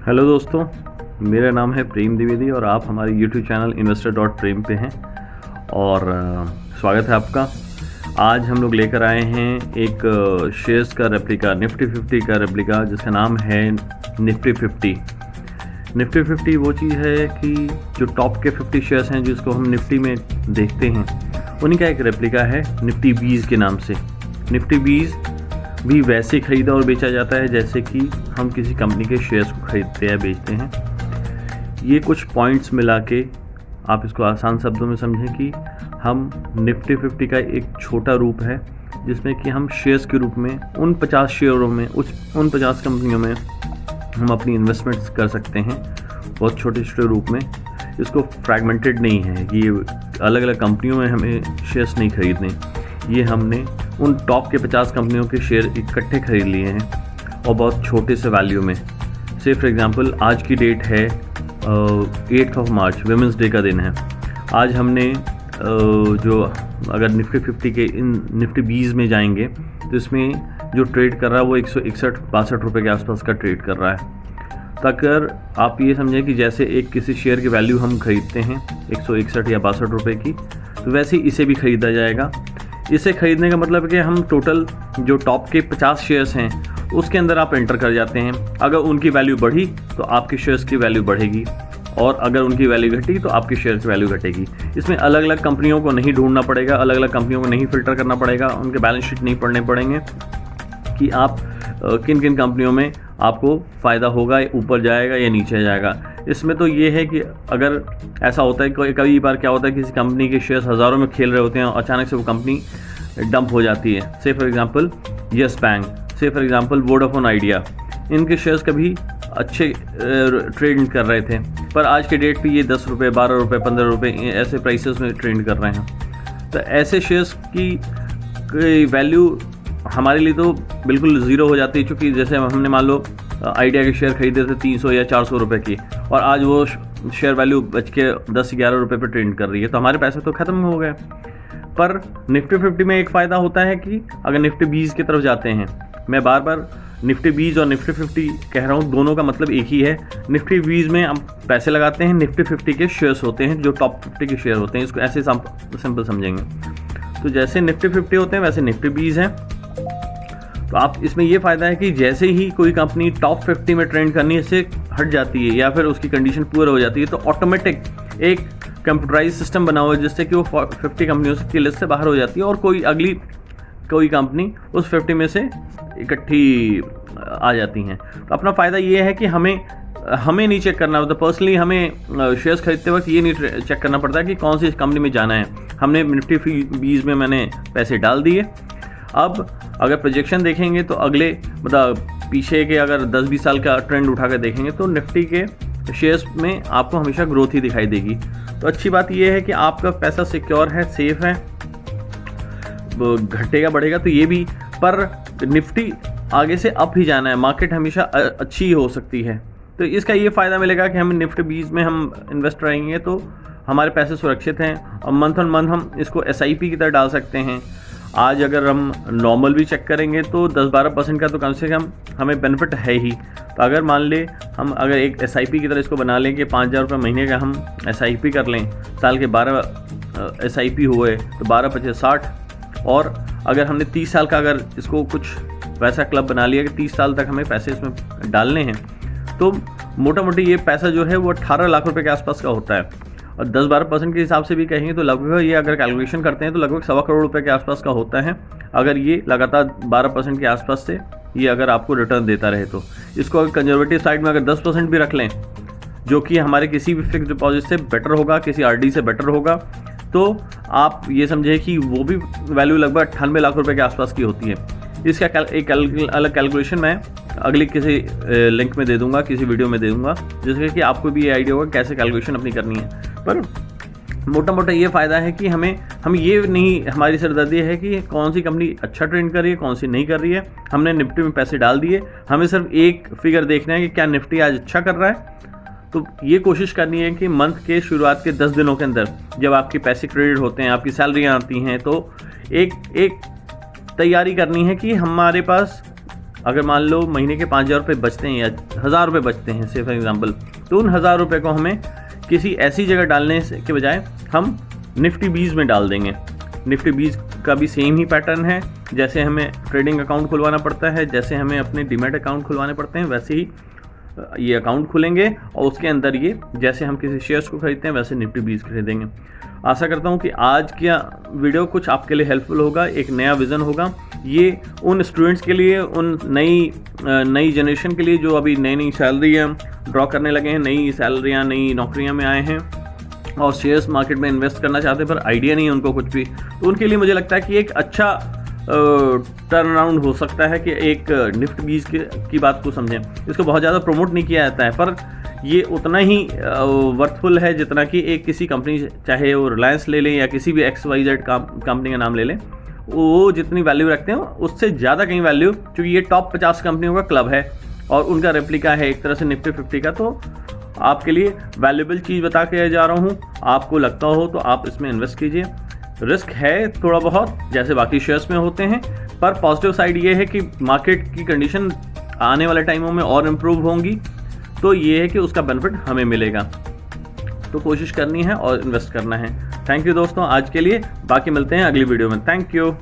Hello दोस्तों, मेरा नाम है प्रेम द्विवेदी और आप हमारे यूट्यूब चैनल investor.prem पे हैं और स्वागत है आपका। आज हम लोग लेकर आए हैं एक शेयर्स का रेप्लिका, निफ्टी 50 का रेप्लिका, जिसका नाम है निफ्टी 50। निफ्टी 50 वो चीज़ है कि जो टॉप के 50 शेयर्स हैं जिसको हम निफ्टी में देखते हैं, उन्हीं का एक रेप्लिका है निफ्टी 20 के नाम से। निफ्टी 20 भी वैसे खरीदा और बेचा जाता है जैसे कि हम किसी कंपनी के शेयर्स को खरीदते या बेचते हैं। ये कुछ पॉइंट्स मिला के आप इसको आसान शब्दों में समझें कि हम निफ्टी 50 का एक छोटा रूप है जिसमें कि हम शेयर्स के रूप में उन 50 शेयरों में उन 50 कंपनियों में हम अपनी इन्वेस्टमेंट्स कर सकते हैं, बहुत छोटे छोटे रूप में। इसको फ्रैगमेंटेड नहीं है कि ये अलग अलग कंपनियों में हमें शेयर्स नहीं खरीदने, ये हमने उन टॉप के 50 कंपनियों के शेयर इकट्ठे खरीद लिए हैं और बहुत छोटे से वैल्यू में। से फॉर एग्ज़ाम्पल आज की डेट है 8 मार्च, वुमेंस डे का दिन है। आज हमने जो अगर निफ्टी 50 के इन निफ्टी 20 में जाएंगे तो इसमें जो ट्रेड कर रहा है वो 161-62 रुपये के आसपास का ट्रेड कर रहा है। तो अगर आप ये समझें कि जैसे एक किसी शेयर की वैल्यू हम खरीदते हैं 161 या 62 रुपये की, तो वैसे ही इसे भी ख़रीदा जाएगा। इसे खरीदने का मतलब है कि हम टोटल जो टॉप के 50 शेयर्स हैं उसके अंदर आप एंटर कर जाते हैं। अगर उनकी वैल्यू बढ़ी तो आपके शेयर्स की वैल्यू बढ़ेगी और अगर उनकी वैल्यू घटी तो आपके शेयर की वैल्यू घटेगी। इसमें अलग अलग कंपनियों को नहीं ढूंढना पड़ेगा, अलग अलग कंपनियों को नहीं फिल्टर करना पड़ेगा, उनके बैलेंस शीट नहीं पढ़ने पड़ेंगे कि आप किन किन कंपनियों में आपको फ़ायदा होगा, ऊपर जाएगा या नीचे जाएगा। इसमें तो ये है कि अगर ऐसा होता है कई बार क्या होता है, किसी कंपनी के शेयर्स हज़ारों में खेल रहे होते हैं और अचानक से वो कंपनी डंप हो जाती है। से फॉर एग्ज़ाम्पल यस बैंक, से फॉर एग्ज़ाम्पल वोडाफोन आइडिया, इनके शेयर्स कभी अच्छे ट्रेड कर रहे थे, पर आज के डेट पे ये 10 रुपये, 12 रुपये, 15 रुपये ऐसे प्राइसेस में ट्रेड कर रहे हैं। तो ऐसे शेयर्स की वैल्यू हमारे लिए तो बिल्कुल ज़ीरो हो जाती है, क्योंकि जैसे हमने मान लो आइडिया के शेयर खरीदे थे 300 या 400 रुपये की और आज वो शेयर वैल्यू बच के 10-11 रुपये पर ट्रेड कर रही है, तो हमारे पैसे तो ख़त्म हो गए। पर निफ्टी 50 में एक फ़ायदा होता है कि अगर निफ्टी 20 की तरफ जाते हैं, मैं बार बार निफ्टी 20 और निफ्टी 50 कह रहा हूँ, दोनों का मतलब एक ही है। निफ्टी 20 में हम पैसे लगाते हैं, निफ्टी 50 के शेयर्स होते हैं जो टॉप 50 के शेयर होते हैं। इसको ऐसे सिंपल समझेंगे तो जैसे निफ्टी 50 होते हैं वैसे निफ्टी 20 है। तो आप इसमें ये फ़ायदा है कि जैसे ही कोई कंपनी टॉप 50 में ट्रेंड करनी से हट जाती है या फिर उसकी कंडीशन पूरा हो जाती है, तो ऑटोमेटिक एक कंप्यूटराइज सिस्टम बना हुआ है जिससे कि वो 50 कंपनियों की लिस्ट से बाहर हो जाती है और कोई कंपनी उस 50 में से इकट्ठी आ जाती हैं। तो अपना फ़ायदा ये है कि हमें नहीं चेक करना होता। पर्सनली हमें शेयर्स खरीदते वक्त ये नहीं चेक करना पड़ता कि कौन सी कंपनी में जाना है। हमने निफ्टी 20 में मैंने पैसे डाल दिए। अब अगर प्रोजेक्शन देखेंगे तो अगले मतलब पीछे के अगर 10-20 साल का ट्रेंड उठा कर देखेंगे तो निफ्टी के शेयर्स में आपको हमेशा ग्रोथ ही दिखाई देगी। तो अच्छी बात यह है कि आपका पैसा सिक्योर है, सेफ है, घटेगा बढ़ेगा तो ये भी, पर निफ्टी आगे से अप ही जाना है, मार्केट हमेशा अच्छी हो सकती है। तो इसका ये फ़ायदा मिलेगा कि हम निफ्टी 20 में हम इन्वेस्ट रहेंगे तो हमारे पैसे सुरक्षित हैं और मंथ ऑन मंथ हम इसको SIP की तरह डाल सकते हैं। आज अगर हम नॉर्मल भी चेक करेंगे तो 10-12% का तो कम से कम हमें बेनिफिट है ही। तो अगर मान ले हम अगर एक SIP की तरह इसको बना लें कि 5,000 रुपये महीने का हम SIP कर लें, साल के 12 SIP हुए तो 12-25-60, और अगर हमने 30 साल का अगर इसको कुछ वैसा क्लब बना लिया कि 30 साल तक हमें पैसे इसमें डालने हैं, तो मोटा मोटी ये पैसा जो है वो 18 लाख रुपए के आसपास का होता है। और 10-12% के हिसाब से भी कहेंगे तो लगभग ये अगर कैलकुलेशन करते हैं तो लगभग 1.25 करोड़ रुपए के आसपास का होता है, अगर ये लगातार 12% के आसपास से ये अगर आपको रिटर्न देता रहे तो। इसको अगर कंजर्वेटिव साइड में अगर 10% भी रख लें, जो कि हमारे किसी भी फिक्स डिपॉजिट से बेटर होगा, किसी RD से बेटर होगा, तो आप ये समझे कि वो भी वैल्यू लगभग 98 लाख रुपए के आसपास की होती है। इसका एक अलग कैलकुलेशन मैं अगली किसी लिंक में दे दूंगा, किसी वीडियो में दे दूंगा, जिससे कि आपको भी ये आइडिया होगा कैसे कैलकुलेशन अपनी करनी है। पर मोटा ये फ़ायदा है कि हम ये नहीं, हमारी सरदर्दी है कि कौन सी कंपनी अच्छा ट्रेंड कर रही है, कौन सी नहीं कर रही है। हमने निफ्टी में पैसे डाल दिए, हमें सिर्फ एक फिगर देखना है कि क्या निफ्टी आज अच्छा कर रहा है। तो ये कोशिश करनी है कि मंथ के शुरुआत के 10 दिनों के अंदर जब आपके पैसे क्रेडिट होते हैं, आपकी सैलरियाँ आती हैं, तो एक तैयारी करनी है कि हमारे पास अगर मान लो महीने के 5,000 रुपये बचते हैं या 1,000 रुपये बचते हैं से फॉर एग्जाम्पल, तो उन 1,000 रुपये को हमें किसी ऐसी जगह डालने के बजाय हम निफ्टी 20 में डाल देंगे। निफ्टी 20 का भी सेम ही पैटर्न है, जैसे हमें ट्रेडिंग अकाउंट खुलवाना पड़ता है, जैसे हमें अपने डीमैट अकाउंट खुलवाने पड़ते हैं, वैसे ही ये अकाउंट खुलेंगे और उसके अंदर ये जैसे हम किसी शेयर्स को खरीदते हैं वैसे निफ्टी 20 खरीदेंगे। आशा करता हूँ कि आज का वीडियो कुछ आपके लिए हेल्पफुल होगा, एक नया विज़न होगा। ये उन स्टूडेंट्स के लिए, उन नई जनरेशन के लिए जो अभी नई सैलरियाँ ड्रॉ करने लगे हैं, नई सैलरियाँ नई नौकरियाँ में आए हैं और शेयर्स मार्केट में इन्वेस्ट करना चाहते हैं पर आइडिया नहीं है उनको कुछ भी, तो उनके लिए मुझे लगता है कि एक अच्छा टर्न अराउंड हो सकता है कि एक निफ्टी 20 की बात को समझें। इसको बहुत ज़्यादा प्रमोट नहीं किया जाता है पर ये उतना ही वर्थफुल है जितना कि एक किसी कंपनी, चाहे वो रिलायंस ले लें या किसी भी XYZ कंपनी का नाम ले लें, वो जितनी वैल्यू रखते हैं उससे ज़्यादा कहीं वैल्यू, क्योंकि ये टॉप 50 कंपनियों का क्लब है और उनका रेप्लिका है एक तरह से निफ्टी 50 का। तो आपके लिए वैल्यूएबल चीज़ बता के जा रहा हूँ, आपको लगता हो तो आप इसमें इन्वेस्ट कीजिए। रिस्क है थोड़ा बहुत जैसे बाकी शेयर्स में होते हैं, पर पॉजिटिव साइड ये है कि मार्केट की कंडीशन आने वाले टाइमों में और इम्प्रूव होंगी, तो ये है कि उसका बेनिफिट हमें मिलेगा। तो कोशिश करनी है और इन्वेस्ट करना है। थैंक यू दोस्तों आज के लिए, बाकी मिलते हैं अगली वीडियो में। Thank you.